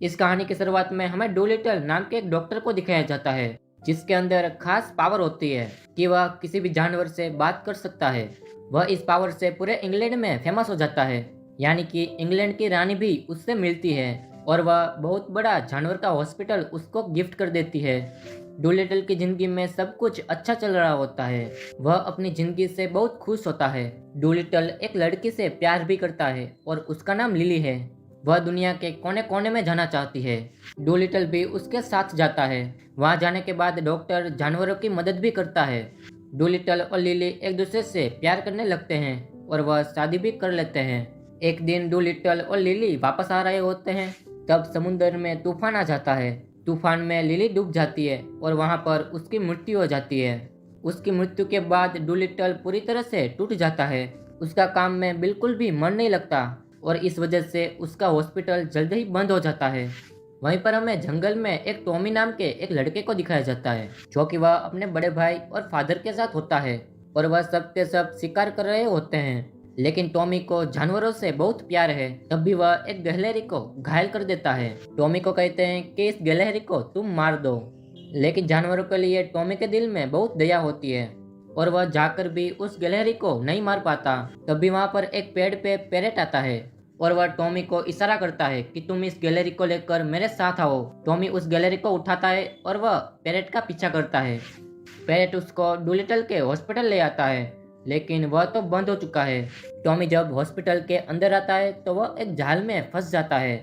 इस कहानी की शुरुआत में हमें डोलिटल नाम के एक डॉक्टर को दिखाया जाता है, जिसके अंदर खास पावर होती है कि वह किसी भी जानवर से बात कर सकता है। वह इस पावर से पूरे इंग्लैंड में फेमस हो जाता है, यानी कि इंग्लैंड की रानी भी उससे मिलती है और वह बहुत बड़ा जानवर का हॉस्पिटल उसको गिफ्ट कर देती है। डोलिटल की जिंदगी में सब कुछ अच्छा चल रहा होता है। वह अपनी जिंदगी से बहुत खुश होता है। डोलिटल एक लड़की से प्यार भी करता है और उसका नाम लिली है। वह दुनिया के कोने कोने में जाना चाहती है। डोलिटल भी उसके साथ जाता है। वहां जाने के बाद डॉक्टर जानवरों की मदद भी करता है। डोलिटल और लिली एक दूसरे से प्यार करने लगते हैं और वह शादी भी कर लेते हैं। एक दिन डोलिटल और लिली वापस आ रहे होते हैं, तब समुद्र में तूफान आ जाता है। तूफान में लिली डूब जाती है और वहां पर उसकी मृत्यु हो जाती है। उसकी मृत्यु के बाद डोलिटल पूरी तरह से टूट जाता है। उसका काम में बिल्कुल भी मन नहीं लगता और इस वजह से उसका हॉस्पिटल जल्द ही बंद हो जाता है। वहीं पर हमें जंगल में एक टॉमी नाम के एक लड़के को दिखाया जाता है, जो कि वह अपने बड़े भाई और फादर के साथ होता है और वह सब के सब शिकार कर रहे होते हैं। लेकिन टॉमी को जानवरों से बहुत प्यार है, तब भी वह एक गिलहरी को घायल कर देता है। टॉमी को कहते हैं कि इस गिलहरी को तुम मार दो, लेकिन जानवरों के लिए टॉमी के दिल में बहुत दया होती है और वह जाकर भी उस गिलहरी को नहीं मार पाता। तभी वहां पर एक पेड़ पे पैरेट आता है और वह टॉमी को इशारा करता है कि तुम इस गैलरी को लेकर मेरे साथ आओ। टॉमी उस गैलरी को उठाता है और वह पैरेट का पीछा करता है। पैरेट उसको डोलिटल के हॉस्पिटल ले आता है, लेकिन वह तो बंद हो चुका है। टॉमी जब हॉस्पिटल के अंदर आता है तो वह एक जाल में फंस जाता है।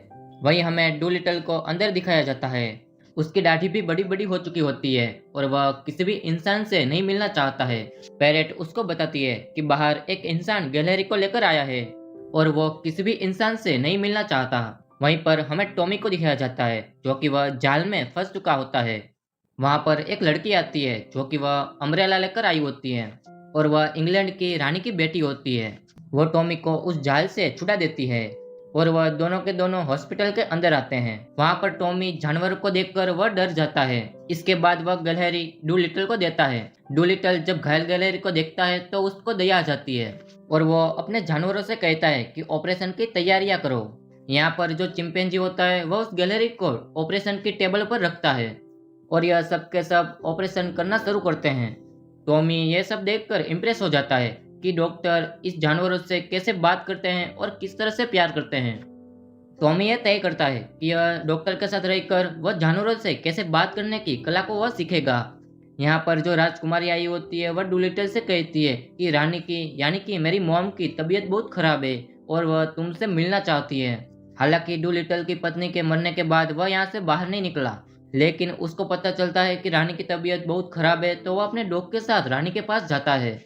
वहीं हमें डोलिटल को अंदर दिखाया जाता है। उसकी दाढ़ी भी बड़ी बड़ी हो चुकी होती है और वह किसी भी इंसान से नहीं मिलना चाहता है। पैरेट उसको बताती है कि बाहर एक इंसान गैलरी को लेकर आया है और वो किसी भी इंसान से नहीं मिलना चाहता। वहीं पर हमें टॉमी को दिखाया जाता है, जो कि वह जाल में फंस चुका होता है। वहां पर एक लड़की आती है, जो कि वह अम्ब्रेला लेकर आई होती है और वह इंग्लैंड की रानी की बेटी होती है। वो टॉमी को उस जाल से छुड़ा देती है और वह दोनों के दोनों हॉस्पिटल के अंदर आते हैं। वहां पर टॉमी जानवर को देखकर वह डर जाता है। इसके बाद वह गिलहरी डोलिटल को देता है। डोलिटल जब घायल गिलहरी को देखता है तो उसको दया आ जाती है और वो अपने जानवरों से कहता है कि ऑपरेशन की तैयारियां करो। यहाँ पर जो चिंपैंजी होता है वह उस गैलरी को ऑपरेशन की टेबल पर रखता है और यह सब के सब ऑपरेशन करना शुरू करते हैं। टॉमी ये सब देखकर इम्प्रेस हो जाता है कि डॉक्टर इस जानवरों से कैसे बात करते हैं और किस तरह से प्यार करते हैं। टॉमी यह तय करता है कि यह डॉक्टर के साथ रहकर वह जानवरों से कैसे बात करने की कला को वह सीखेगा। यहाँ पर जो राजकुमारी आई होती है वह डोलिटल से कहती है कि रानी की यानी कि मेरी मॉम की तबीयत बहुत खराब है और वह तुमसे मिलना चाहती है। हालांकि डोलिटल की पत्नी के मरने के बाद वह यहाँ से बाहर नहीं निकला, लेकिन उसको पता चलता है कि रानी की तबीयत बहुत खराब है, तो वह अपने डॉग के साथ रानी के पास जाता है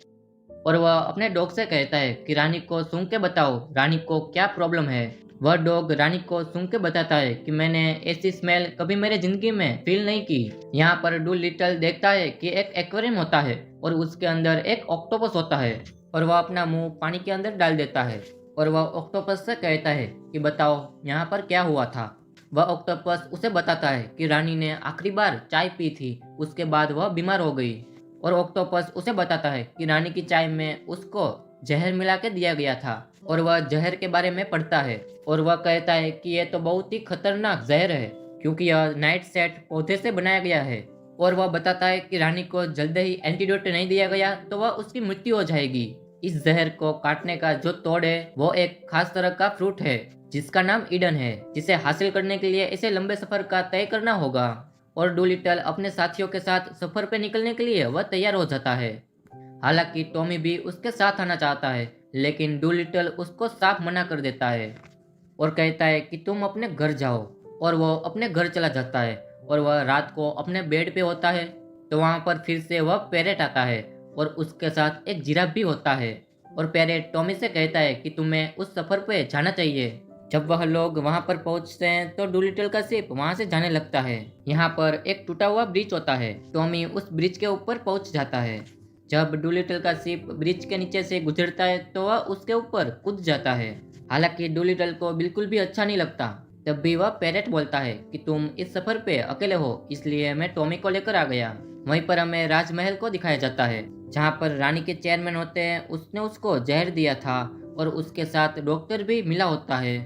और वह अपने डॉग से कहता है कि रानी को सूंघ के बताओ रानी को क्या प्रॉब्लम है। वह डॉग रानी को सूंघ के बताता है कि मैंने ऐसी स्मेल कभी मेरे जिंदगी में फील नहीं की। यहाँ पर डोलिटल देखता है कि एक एक्वेरियम होता है और उसके अंदर एक ऑक्टोपस होता है और वह अपना मुंह पानी के अंदर डाल देता है और वह ऑक्टोपस से कहता है कि बताओ यहाँ पर क्या हुआ था। वह ऑक्टोपस उसे बताता है कि रानी ने आखिरी बार चाय पी थी, उसके बाद वह बीमार हो गई। और ऑक्टोपस उसे बताता है कि रानी की चाय में उसको जहर मिला के दिया गया था और वह जहर के बारे में पढ़ता है और वह कहता है कि यह तो बहुत ही खतरनाक जहर है, क्योंकि यह नाइट सेट पौधे से बनाया गया है। और वह बताता है कि रानी को जल्द ही एंटीडोट नहीं दिया गया तो वह उसकी मृत्यु हो जाएगी। इस जहर को काटने का जो तोड़ है वो एक खास तरह का फ्रूट है जिसका नाम ईडन है, जिसे हासिल करने के लिए इसे लंबे सफर का तय करना होगा। और डोलिटल अपने साथियों के साथ सफर पर निकलने के लिए वह तैयार हो जाता है। हालांकि टॉमी भी उसके साथ आना चाहता है, लेकिन डोलिटल उसको साफ मना कर देता है और कहता है कि तुम अपने घर जाओ। और वो अपने घर चला जाता है और वह रात को अपने बेड पे होता है तो वहाँ पर फिर से वह पैरेट आता है और उसके साथ एक जिराफ भी होता है। और पैरेट टॉमी से कहता है कि तुम्हें उस सफर पे जाना चाहिए। जब वह लोग वहां पर पहुंचते हैं तो डोलिटल का शिप वहां से जाने लगता है। यहाँ पर एक टूटा हुआ ब्रिज होता है। टॉमी उस ब्रिज के ऊपर पहुंच जाता है। जब डोलिटल का शिप ब्रिज के नीचे से गुजरता है तो वह उसके ऊपर कूद जाता है। हालांकि डोलिटल को बिल्कुल भी अच्छा नहीं लगता। तब भी वह पैरेट बोलता है कि तुम इस सफर पे अकेले हो, इसलिए मैं टॉमी को लेकर आ गया। वहीं पर हमें राजमहल को दिखाया जाता है, जहाँ पर रानी के चेयरमैन होते हैं, उसने उसको जहर दिया था और उसके साथ डॉक्टर भी मिला होता है।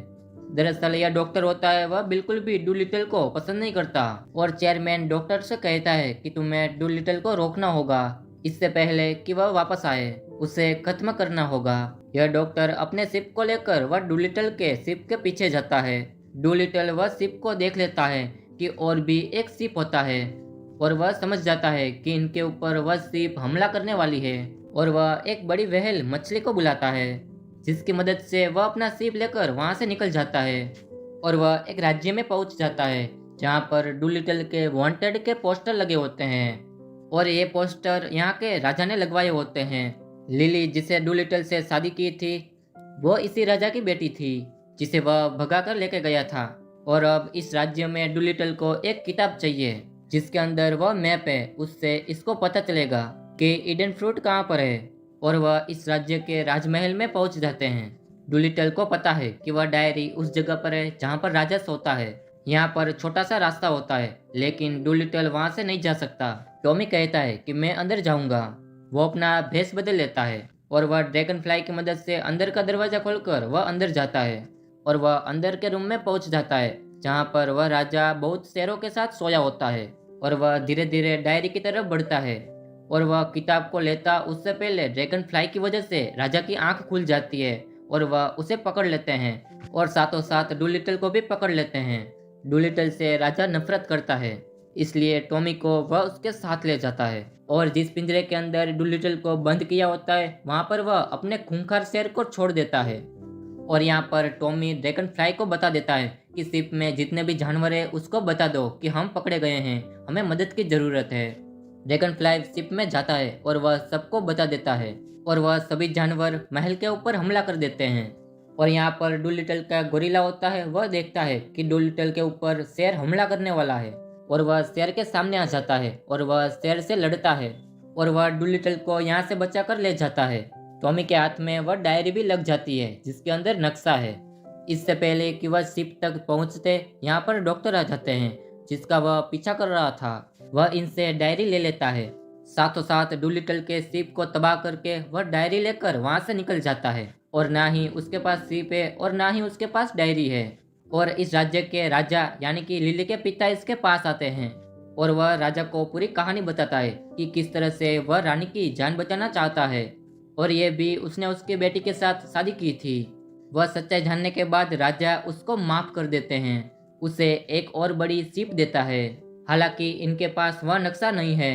दरअसल यह डॉक्टर होता है वह बिल्कुल भी डूलिटल को पसंद नहीं करता और चेयरमैन डॉक्टर से कहता है कि तुम्हें डूलिटल को रोकना होगा, इससे पहले कि वह वापस आए उसे खत्म करना होगा। यह डॉक्टर अपने शिप को लेकर वह डूलिटल के शिप के पीछे जाता है। डूलिटल वह शिप को देख लेता है कि और भी एक शिप होता है और वह समझ जाता है कि इनके ऊपर वह शिप हमला करने वाली है और वह एक बड़ी व्हेल मछली को बुलाता है, जिसकी मदद से वह अपना शिप लेकर वहां से निकल जाता है और वह एक राज्य में पहुंच जाता है जहां पर डूलिटल के वांटेड के पोस्टर लगे होते हैं और ये पोस्टर यहाँ के राजा ने लगवाए होते हैं। लिली जिसे डूलिटल से शादी की थी वो इसी राजा की बेटी थी जिसे वह भगा कर लेके गया था और अब इस राज्य में डूलिटल को एक किताब चाहिए जिसके अंदर वह मैप है, उससे इसको पता चलेगा कि ईडन फ्रूट कहाँ पर है और वह इस राज्य के राजमहल में पहुंच जाते हैं। डूलिटल को पता है कि वह डायरी उस जगह पर है जहाँ पर राजा सोता है। यहाँ पर छोटा सा रास्ता होता है लेकिन डूलिटल वहाँ से नहीं जा सकता। टॉमी कहता है कि मैं अंदर जाऊंगा। वो अपना भेष बदल लेता है और वह ड्रैगन फ्लाई की मदद से अंदर का दरवाजा खोलकर वह अंदर जाता है और वह अंदर के रूम में पहुंच जाता है जहाँ पर वह राजा बहुत शेरों के साथ सोया होता है और वह धीरे धीरे डायरी की तरफ बढ़ता है और वह किताब को लेता उससे पहले ड्रैगन फ्लाई की वजह से राजा की आंख खुल जाती है और वह उसे पकड़ लेते हैं और साथों साथ डूलिटल को भी पकड़ लेते हैं। डूलिटल से राजा नफरत करता है इसलिए टॉमी को वह उसके साथ ले जाता है और जिस पिंजरे के अंदर डूलिटल को बंद किया होता है वहां पर वह अपने खूंखार शेर को छोड़ देता है और यहाँ पर टॉमी ड्रैगन फ्लाई को बता देता है कि शिप में जितने भी जानवर है उसको बता दो कि हम पकड़े गए हैं, हमें मदद की जरूरत है। ड्रैगन फ्लाई शिप में जाता है और वह सबको बता देता है और वह सभी जानवर महल के ऊपर हमला कर देते हैं और यहाँ पर डूलिटल का गोरिल्ला होता है वह देखता है कि डूलिटल के ऊपर शेर हमला करने वाला है और वह शेर के सामने आ जाता है और वह शेर से लड़ता है और वह डूलिटल को यहाँ से बचा कर ले जाता है। टॉमी के हाथ में वह डायरी भी लग जाती है जिसके अंदर नक्शा है। इससे पहले कि वह शिप तक पहुंचते यहाँ पर डॉक्टर आ जाते हैं जिसका वह पीछा कर रहा था। वह इनसे डायरी ले लेता है, साथों साथ डूलिटल के शिप को तबाह करके वह डायरी लेकर वहां से निकल जाता है और ना ही उसके पास शिप है और ना ही उसके पास डायरी है। और इस राज्य के राजा यानी कि लिली के पिता इसके पास आते हैं और वह राजा को पूरी कहानी बताता है कि किस तरह से वह रानी की जान बचाना चाहता है और ये भी उसने उसकी बेटी के साथ शादी की थी। वह सच्चाई जानने के बाद राजा उसको माफ कर देते हैं, उसे एक और बड़ी शिप देता है। हालांकि इनके पास वह नक्शा नहीं है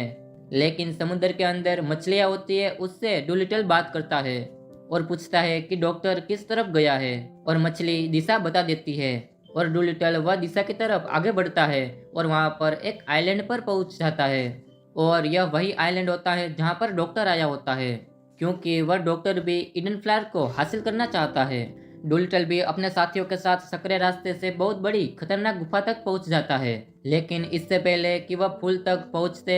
लेकिन समुद्र के अंदर मछलियां होती है, उससे डूलिटल बात करता है और पूछता है कि डॉक्टर किस तरफ गया है और मछली दिशा बता देती है और डूलिटल वह दिशा की तरफ आगे बढ़ता है और वहां पर एक आइलैंड पर पहुंच जाता है और यह वही आइलैंड होता है जहां पर डॉक्टर आया होता है क्योंकि वह डॉक्टर भी ईडन फ्लावर को हासिल करना चाहता है। डूलिटल भी अपने साथियों के साथ सकरे रास्ते से बहुत बड़ी खतरनाक गुफा तक पहुंच जाता है लेकिन इससे पहले कि वह फूल तक पहुंचते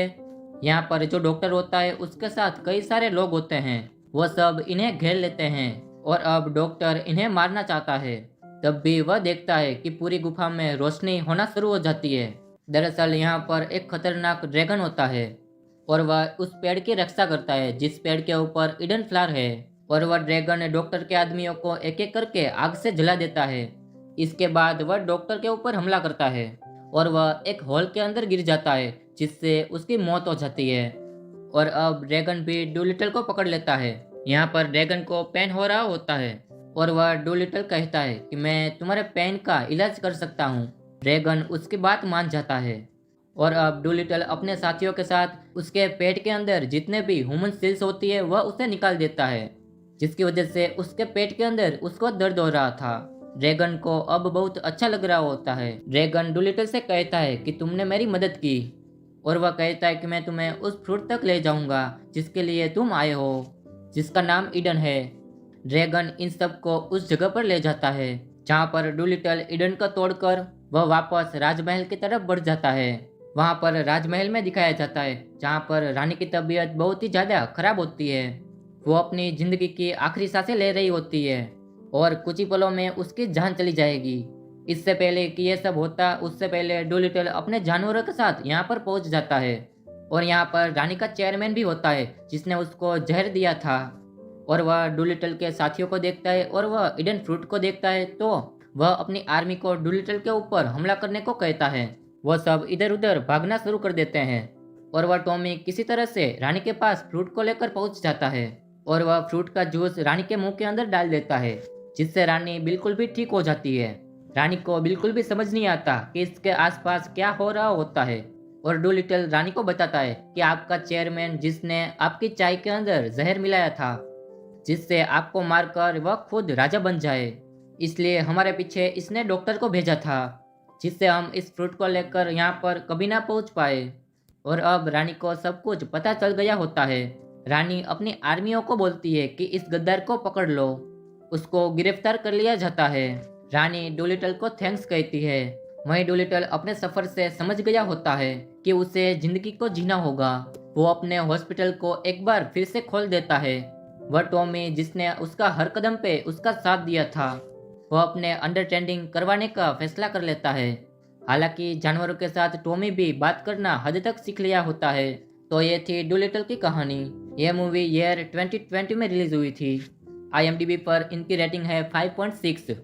यहाँ पर जो डॉक्टर होता है उसके साथ कई सारे लोग होते हैं। वह सब इन्हें घेर लेते हैं और अब डॉक्टर इन्हें मारना चाहता है। तब भी वह देखता है कि पूरी गुफा में रोशनी होना शुरू हो जाती है। दरअसल यहाँ पर एक खतरनाक ड्रैगन होता है और वह उस पेड़ की रक्षा करता है जिस पेड़ के ऊपर ईडन फ्लावर है और वह ड्रैगन डॉक्टर के आदमियों को एक एक करके आग से जला देता है। इसके बाद वह डॉक्टर के ऊपर हमला करता है और वह एक हॉल के अंदर गिर जाता है जिससे उसकी मौत हो जाती है और अब ड्रैगन भी डूलिटल को पकड़ लेता है। यहाँ पर ड्रैगन को पेन हो रहा होता है और वह डूलिटल कहता है कि मैं तुम्हारे पेन का इलाज कर सकता हूँ। ड्रैगन उसकी बात मान जाता है और अब डूलिटल अपने साथियों के साथ उसके पेट के अंदर जितने भी ह्यूमन सेल्स होती है वह उसे निकाल देता है जिसकी वजह से उसके पेट के अंदर उसको दर्द हो रहा था। ड्रैगन को अब बहुत अच्छा लग रहा होता है। ड्रैगन डूलिटल से कहता है कि तुमने मेरी मदद की और वह कहता है कि मैं तुम्हें उस फ्रूट तक ले जाऊंगा जिसके लिए तुम आए हो, जिसका नाम ईडन है। ड्रैगन इन सब को उस जगह पर ले जाता है जहाँ पर डूलिटल ईडन को तोड़कर वह वापस राजमहल की तरफ बढ़ जाता है। वहाँ पर राजमहल में दिखाया जाता है जहाँ पर रानी की तबीयत बहुत ही ज़्यादा खराब होती है। वो अपनी जिंदगी की आखिरी सांसें ले रही होती है और कुछ ही पलों में उसकी जान चली जाएगी। इससे पहले कि यह सब होता उससे पहले डूलिटल अपने जानवरों के साथ यहाँ पर पहुँच जाता है और यहाँ पर रानी का चेयरमैन भी होता है जिसने उसको जहर दिया था और वह डूलिटल के साथियों को देखता है और वह ईडन फ्रूट को देखता है तो वह अपनी आर्मी को डूलिटल के ऊपर हमला करने को कहता है। वह सब इधर उधर भागना शुरू कर देते हैं और वह टॉमी किसी तरह से रानी के पास फ्रूट को लेकर पहुंच जाता है और वह फ्रूट का जूस रानी के मुंह के अंदर डाल देता है, जिससे रानी बिल्कुल भी ठीक हो जाती है। रानी को बिल्कुल भी समझ नहीं आता कि इसके आसपास क्या हो रहा होता है और डूलिटल रानी को बताता है कि आपका चेयरमैन जिसने आपकी चाय के अंदर जहर मिलाया था, जिससे आपको मारकर वह खुद राजा बन जाए, इसलिए हमारे पीछे इसने डॉक्टर को भेजा था, जिससे हम इस फ्रूट को लेकर यहाँ पर कभी ना पहुँच पाए। और अब रानी को सब कुछ पता चल गया होता है। रानी अपनी आर्मियों को बोलती है कि इस गद्दार को पकड़ लो। उसको गिरफ्तार कर लिया जाता है। रानी डोलिटल को थैंक्स कहती है। वहीं डोलिटल अपने सफर से समझ गया होता है कि उसे जिंदगी को जीना होगा। वो अपने हॉस्पिटल को एक बार फिर से खोल देता है। वह टॉमी जिसने उसका हर कदम पे उसका साथ दिया था, वह अपने अंडरस्टैंडिंग करवाने का फैसला कर लेता है। हालांकि जानवरों के साथ टॉमी भी बात करना हद तक सीख लिया होता है। तो ये थी डोलिटल की कहानी। यह मूवी ईयर 2020 में रिलीज हुई थी। IMDb पर इनकी रेटिंग है 5.6।